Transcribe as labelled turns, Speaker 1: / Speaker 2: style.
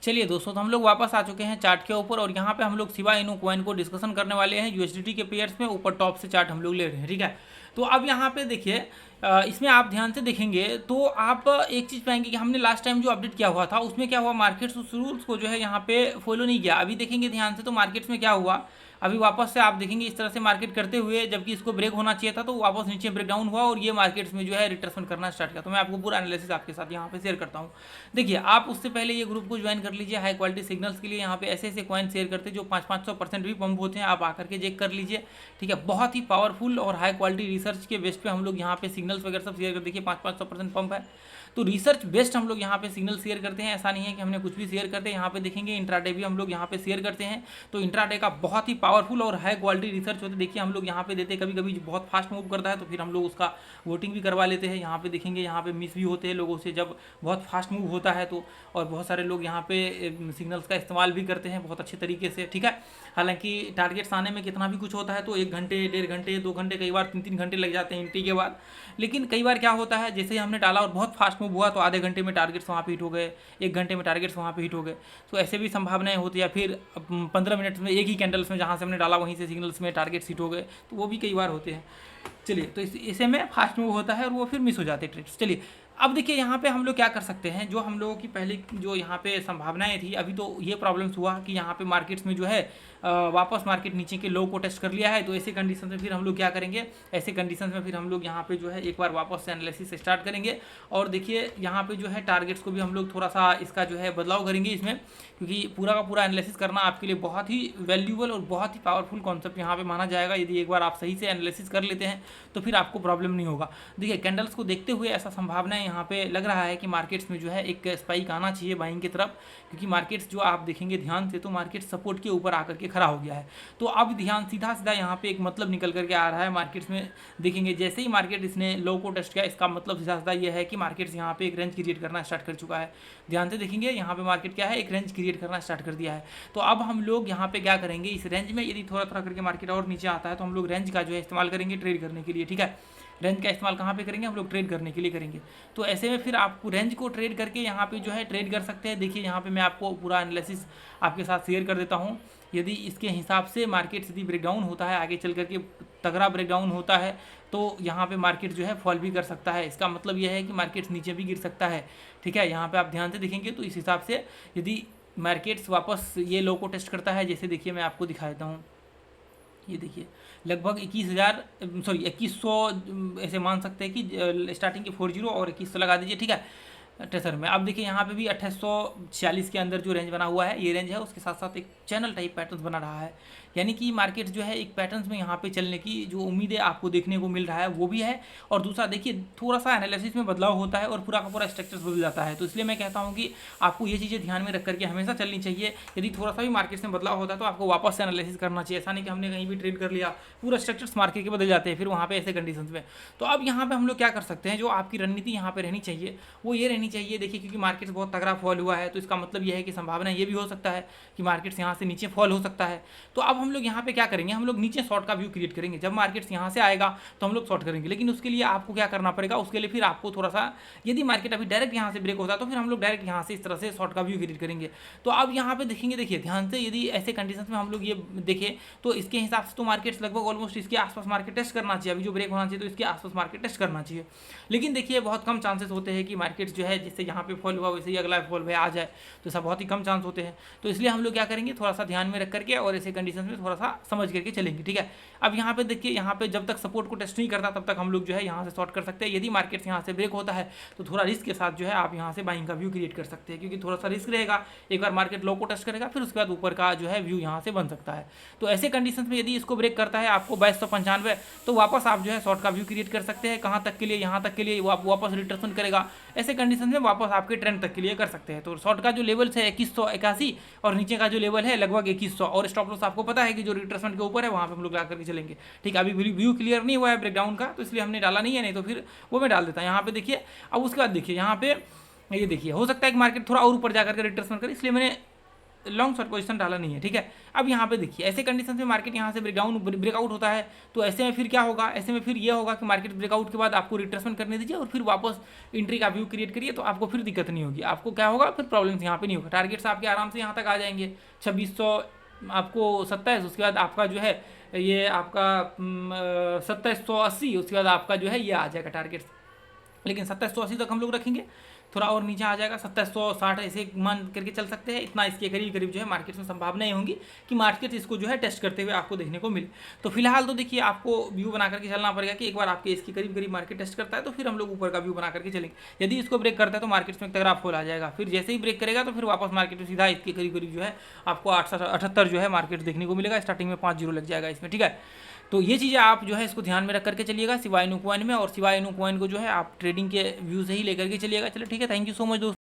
Speaker 1: चलिए दोस्तों, तो हम लोग वापस आ चुके हैं चार्ट के ऊपर और यहाँ पे हम लोग शिबा इनू कॉइन को डिस्कशन करने वाले हैं यूएसडीटी के पेयर्स में। ऊपर टॉप से चार्ट हम लोग ले रहे हैं, ठीक है। तो अब यहाँ पे देखिए, इसमें आप ध्यान से देखेंगे तो आप एक चीज़ पाएंगे कि हमने लास्ट टाइम जो अपडेट किया हुआ था उसमें क्या हुआ, मार्केट्स उस रूल्स को जो है यहाँ पे फॉलो नहीं किया। अभी देखेंगे ध्यान से तो मार्केट्स में क्या हुआ, अभी वापस से आप देखेंगे इस तरह से मार्केट करते हुए, जबकि इसको ब्रेक होना चाहिए था तो वापस नीचे ब्रेक डाउन हुआ और ये मार्केट्स में जो है रिट्रेसमेंट करना स्टार्ट किया। तो मैं आपको पूरा एनालिसिस आपके साथ यहाँ पे शेयर करता हूँ। देखिए, आप उससे पहले ये ग्रुप को ज्वाइन कर लीजिए हाई क्वालिटी सिग्नल्स के लिए। यहाँ पे ऐसे ऐसे कॉइन शेयर करते हैं जो 500-500% भी पंप होते हैं, आप आकर के चेक कर लीजिए, ठीक है। बहुत ही पावरफुल और हाई क्वालिटी रिसर्च के बेस पे हम लोग यहाँ पे सिग्नल्स वगैरह सब शेयर कर, देखिए 500-500% पंप है तो रिसर्च बेस्ड हम लोग यहाँ पे सिग्नल शेयर करते हैं। ऐसा नहीं है कि हमने कुछ भी शेयर करते हैं। यहाँ पे देखेंगे इंट्राडे भी हम लोग यहाँ पे शेयर करते हैं, तो इंट्राडे का बहुत ही पावरफुल और हाई क्वालिटी रिसर्च होता है। देखिए हम लोग यहाँ पे देते हैं, कभी कभी बहुत फास्ट मूव करता है तो फिर हम लोग उसका वोटिंग भी करवा लेते हैं। यहाँ पे देखेंगे, यहाँ पे मिस भी होते हैं लोगों से जब बहुत फास्ट मूव होता है तो, और बहुत सारे लोग यहाँ पे सिग्नल्स का इस्तेमाल भी करते हैं बहुत अच्छे तरीके से, ठीक है। हालांकि टारगेट्स आने में कितना भी कुछ होता है तो 1 घंटे 1.5 घंटे 2 घंटे कई बार 3-3 घंटे लग जाते हैं एंट्री के बाद। लेकिन कई बार क्या होता है, जैसे ही हमने डाला और बहुत फास्ट मूव हुआ तो आधे घंटे में टारगेट्स वहाँ पे हिट हो गए, 1 घंटे में टारगेट्स वहाँ पे हिट हो गए। तो ऐसे भी संभावनाएं होती है। फिर 15 मिनट में एक ही कैंडल्स में जहाँ से हमने डाला वहीं से सिग्नल्स में टारगेट्स हिट हो गए, तो वो भी कई बार होते हैं। चलिए, तो इसे में फास्ट मूव होता है और वो फिर मिस हो जाते हैं ट्रेड्स। चलिए, अब देखिए यहाँ पे हम लोग क्या कर सकते हैं, जो हम लोगों की पहले जो यहाँ पे संभावनाएं थी, अभी तो ये प्रॉब्लम्स हुआ कि यहाँ पे मार्केट्स में जो है वापस मार्केट नीचे के लो को टेस्ट कर लिया है। तो ऐसे कंडीशन में फिर हम लोग क्या करेंगे, ऐसे कंडीशन में फिर हम लोग यहाँ पे जो है एक बार वापस से एनालिसिस स्टार्ट करेंगे। और देखिए यहाँ पे जो है टारगेट्स को भी हम लोग थोड़ा सा इसका जो है बदलाव करेंगे इसमें, क्योंकि पूरा का पूरा एनालिसिस करना आपके लिए बहुत ही वैल्यूबल और बहुत ही पावरफुल कॉन्सेप्ट यहाँ पे माना जाएगा। यदि एक बार आप सही से एनालिसिस कर लेते हैं तो फिर आपको प्रॉब्लम नहीं होगा। देखिए कैंडल्स को देखते हुए ऐसा संभावनाएं यहाँ पे लग रहा है कि मार्केट्स में जो है एक स्पाइक आना चाहिए बाइंग की तरफ, क्योंकि मार्केट्स जो आप देखेंगे ध्यान से तो मार्केट सपोर्ट के ऊपर आकर के खड़ा हो गया है। तो अब ध्यान सीधा सीधा यहाँ पे एक मतलब निकल करके आ रहा है मार्केट्स में। देखेंगे जैसे ही मार्केट इसने लो को टेस्ट किया, इसका मतलब सीधा सीधा ये है कि मार्केट्स यहाँ पे एक रेंज क्रिएट करना स्टार्ट कर चुका है। ध्यान से देखेंगे यहाँ पे मार्केट क्या है, एक रेंज क्रिएट करना स्टार्ट कर दिया है। तो अब हम लोग यहाँ पे क्या करेंगे, इस रेंज में यदि थोड़ा थोड़ा करके मार्केट और नीचे आता है तो हम लोग रेंज का जो है इस्तेमाल करेंगे ट्रेड करने के लिए, ठीक है। रेंज का इस्तेमाल कहाँ पे करेंगे, हम लोग ट्रेड करने के लिए करेंगे। तो ऐसे में फिर आपको रेंज को ट्रेड करके यहाँ पे जो है ट्रेड कर सकते हैं। देखिए यहाँ पे मैं आपको पूरा एनालिसिस आपके साथ शेयर कर देता हूँ। यदि इसके हिसाब से मार्केट यदि ब्रेकडाउन होता है, आगे चल करके तगड़ा ब्रेकडाउन होता है तो यहाँ पे मार्केट जो है फॉल भी कर सकता है। इसका मतलब यह है कि मार्केट नीचे भी गिर सकता है, ठीक है। यहाँ पे आप ध्यान से देखेंगे तो इस हिसाब से यदि मार्केट्स वापस ये लो को टेस्ट करता है, जैसे देखिए मैं आपको दिखा देता हूँ, ये देखिए लगभग 2100 ऐसे मान सकते हैं कि स्टार्टिंग के 40 और 2100 लगा दीजिए, ठीक है ट्रेसर में। अब देखिए यहाँ पे भी 2846 के अंदर जो रेंज बना हुआ है ये रेंज है, उसके साथ साथ एक चैनल टाइप पैटर्न बना रहा है। यानी कि मार्केट जो है एक पैटर्न्स में यहाँ पे चलने की जो उम्मीदें आपको देखने को मिल रहा है वो भी है। और दूसरा देखिए थोड़ा सा एनालिसिस में बदलाव होता है और पूरा का पूरा स्ट्रक्चर बदल जाता है। तो इसलिए मैं कहता हूँ कि आपको ये चीज़ें ध्यान में रख करके हमेशा चलनी चाहिए। यदि थोड़ा सा भी मार्केट में बदलाव होता है तो आपको वापस से एनालिसिस करना चाहिए। ऐसा नहीं कि हमने कहीं भी ट्रेड कर लिया, पूरा स्ट्रक्चर्स मार्केट के बदल जाते हैं फिर वहाँ पे ऐसे कंडीशन में। तो अब यहाँ पे हम लोग क्या कर सकते हैं, जो आपकी रणनीति यहाँ पे रहनी चाहिए वो ये रहनी चाहिए। देखिए क्योंकि मार्केट बहुत तगड़ा फॉल हुआ है तो इसका मतलब ये है कि संभावना ये भी हो सकता है कि मार्केट्स यहाँ से नीचे फॉल हो सकता है। तो अब हम लोग यहाँ पे क्या करेंगे, हम लोग नीचे शॉर्ट का व्यू क्रिएट करेंगे। जब मार्केट्स यहाँ से आएगा तो हम लोग शॉर्ट करेंगे, लेकिन उसके लिए आपको क्या करना पड़ेगा, उसके लिए फिर आपको थोड़ा सा, यदि मार्केट अभी डायरेक्ट यहाँ से ब्रेक होता है तो फिर हम लोग डायरेक्ट यहाँ से इस तरह से शॉर्ट का व्यू क्रिएट करेंगे। तो अब यहाँ पे देखेंगे, देखिए ध्यान से, यदि ऐसे कंडीशन में हम लोग ये देखें तो इसके हिसाब से तो मार्केट्स लगभग ऑलमोस्ट इसके आसपास मार्केट टेस्ट करना चाहिए। अभी जो ब्रेक होना चाहिए तो इसके आसपास मार्केट टेस्ट करना चाहिए। लेकिन देखिए बहुत कम चांसेस होते हैं कि मार्केट जो है जैसे यहाँ पे फॉल हुआ वैसे ही अगला फॉल आ जाए, तो ऐसा बहुत ही कम चांस होते हैं। तो इसलिए हम लोग क्या करेंगे, थोड़ा सा ध्यान में रख करके और ऐसे कंडीशन में थोड़ा सा समझ करके चलेंगे, ठीक है। अब यहाँ पे देखिए, यहाँ पे जब तक सपोर्ट को टेस्ट नहीं करता तब तक हम लोग जो है यहाँ से शॉर्ट कर सकते हैं। यदि मार्केट यहाँ से ब्रेक होता है तो थोड़ा रिस्क के साथ जो है आप यहाँ से बाइंग का व्यू क्रिएट कर सकते हैं, क्योंकि थोड़ा सा रिस्क रहेगा। एक बार मार्केट लो को टेस्ट करेगा फिर उसके बाद ऊपर का जो है व्यू यहाँ से बन सकता है। तो ऐसे कंडीशन में यदि इसको ब्रेक करता है आपको 2295, तो वापस आप जो है शॉर्ट का व्यू क्रिएट कर सकते हैं। कहाँ तक के लिए, यहाँ तक के लिए वापस रिट्रेसमेंट करेगा। ऐसे कंडीशन में वापस आपके ट्रेंड तक के लिए कर सकते हैं। तो शॉर्ट का जो लेवल है 2181 और नीचे का जो लेवल है लगभग 2100, और स्टॉप लॉस आपको पता है कि जो रिट्रेसमेंट के ऊपर है वहाँ पे हम लोग ला करके चलेंगे, ठीक है। अभी व्यू क्लियर नहीं हुआ है ब्रेकडाउन का तो इसलिए हमने डाला नहीं है, नहीं तो फिर वो मैं डाल देता हूँ। यहाँ पे देखिए, अब उसके बाद देखिए यहाँ पे ये देखिए हो सकता है कि मार्केट थोड़ा और ऊपर जाकर के रिट्रेसमेंट करे, इसलिए मैंने लॉन्ग शॉर्ट पोजीशन डाला नहीं है, ठीक है। अब यहाँ पे देखिए ऐसे कंडीशन में मार्केट यहाँ से ब्रेकआउट होता है, तो ऐसे में फिर क्या होगा, ऐसे में फिर ये होगा कि मार्केट ब्रेकआउट के बाद आपको रिट्रेसमेंट करने दीजिए और फिर वापस एंट्री का व्यू क्रिएट करिए, तो आपको फिर दिक्कत नहीं होगी। आपको क्या होगा, फिर प्रॉब्लम्स यहाँ पे नहीं होगा, टारगेट्स आपके आराम से यहाँ तक आ जाएंगे 2600 आपको 27, उसके बाद आपका जो है ये आपका 2780, उसके बाद आपका जो है ये आ जाएगा टारगेट्स, लेकिन 2780 तक हम लोग रखेंगे, थोड़ा और नीचे आ जाएगा 2760 ऐसे मान करके चल सकते हैं, इतना इसके करीब करीब जो है मार्केट में संभावनाएं होंगी कि मार्केट इसको जो है टेस्ट करते हुए आपको देखने को मिले। तो फिलहाल तो देखिए आपको व्यू बना करके चलना पड़ेगा कि एक बार आपके इसके करीब करीब मार्केट टेस्ट करता है तो फिर हम लोग ऊपर का व्यू बना करके चलेंगे। यदि इसको ब्रेक करता है तो मार्केट में एक तगड़ा फॉल आ जाएगा, फिर जैसे ही ब्रेक करेगा तो फिर वापस मार्केट में सीधा इसके करीब करीब जो है आपको 878 जो है मार्केट देखने को मिलेगा, स्टार्टिंग में 5 जीरो लग जाएगा इसमें, ठीक है। तो ये चीज़ें आप जो है इसको ध्यान में रख करके चलिएगा शिबा इनू कॉइन में, और शिबा इनू कॉइन को जो है आप ट्रेडिंग के व्यू से ही लेकर के चलिएगा। चलो ठीक है, थैंक यू सो मच दोस्तों।